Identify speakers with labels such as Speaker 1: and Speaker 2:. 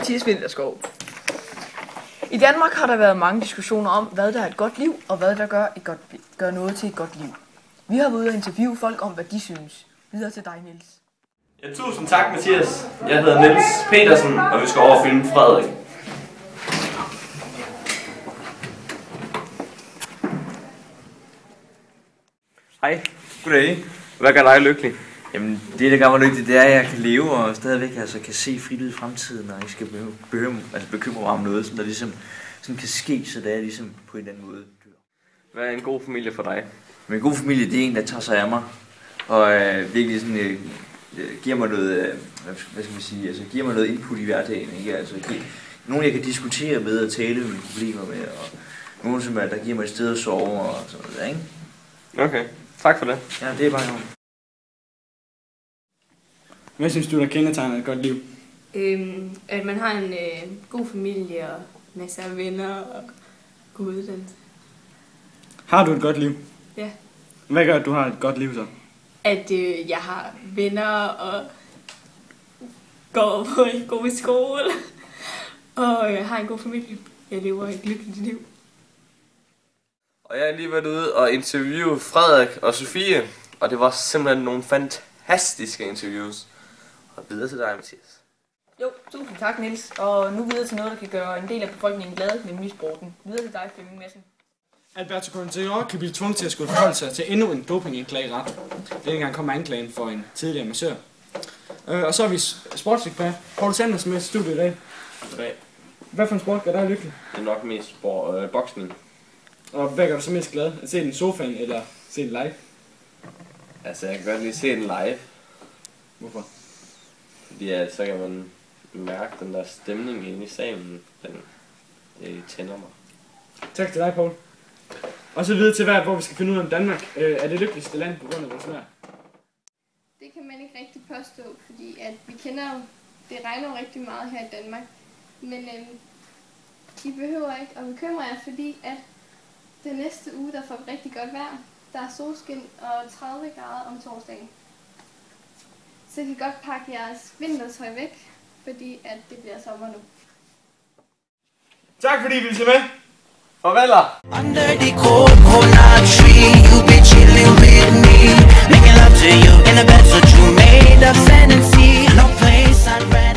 Speaker 1: Mathias Vinterskov. I Danmark har der været mange diskussioner om, hvad der er et godt liv, og hvad der gør noget til et godt liv. Vi har været ude og interviewe folk om, hvad de synes. Videre til dig, Niels.
Speaker 2: Ja, tusind tak, Mathias. Jeg hedder Niels Petersen, og vi skal over og filme Frederik.
Speaker 3: Hej.
Speaker 2: Goddag. Hvad gør dig lykkelig?
Speaker 3: Jamen, det der gør mig lykkelig, det er, at jeg kan leve og stadigvæk kan se frit ud i fremtiden, og ikke skal bekymre mig om noget, som der ligesom kan ske, så det er ligesom på en eller anden måde dør.
Speaker 2: Hvad er en god familie for dig?
Speaker 3: Men en god familie, det er en, der tager sig af mig, og virkelig sådan, giver mig noget, hvad skal man sige, altså giver mig noget input i hverdagen, ikke? Altså, nogen jeg kan diskutere med og tale mine problemer med, og nogen som der giver mig et sted at sove og sådan noget, ikke?
Speaker 2: Okay, tak for det.
Speaker 3: Ja, det er bare jo.
Speaker 4: Hvad synes du, der kendetegner et godt liv?
Speaker 5: At man har en god familie og masser af venner og god uddannelse.
Speaker 4: Har du et godt liv?
Speaker 5: Ja.
Speaker 4: Hvad gør, at du har et godt liv så?
Speaker 5: At jeg har venner og går på en god skole og jeg har en god familie. Jeg lever et lykkeligt liv.
Speaker 2: Og jeg har lige været ude og interviewe Frederik og Sofie, og det var simpelthen nogle fantastiske interviews. Og videre til dig, Mathias.
Speaker 1: Jo, tusind tak, Niels. Og nu videre til noget, der kan gøre en del af befolkningen glad, nemlig sporten. Videre til dig, Flemming Madsen.
Speaker 4: Alberto Contador kan blive tvunget til at skulle forholde sig til endnu en dopinganklageret. Denne gang kommer anklagen for en tidligere massør. Og så har vi sportsekspert Paul Sanders med i studiet i dag. Hvad for en sport gør dig lykkelig?
Speaker 2: Det er nok mest boksning.
Speaker 4: Og hvad gør du så mest glad? At se den i sofaen eller se den live?
Speaker 2: Altså, jeg kan godt lige se den live.
Speaker 4: Hvorfor?
Speaker 2: Fordi så kan man mærke den der stemning inde i salen. Det tænder mig.
Speaker 4: Tak til dig, Paul. Og så videre til hvor vi skal finde ud af, om Danmark er det lykkeligste land på grund af vores vejr.
Speaker 6: Det kan man ikke rigtig påstå, fordi at vi kender jo, det regner jo rigtig meget her i Danmark. Men I behøver ikke at bekymre jer, fordi at det næste uge, der får vi rigtig godt vejr. Der er solskin og 30 grader om torsdagen. Så I kan godt pakke jeres vintertøj væk, fordi at det bliver sommer nu.
Speaker 4: Tak fordi I ville se med.
Speaker 2: Farveler!
Speaker 7: Under the coconut tree, you be chilling with me, making love to you in a bed so true, made of fantasy, no place I'd rather.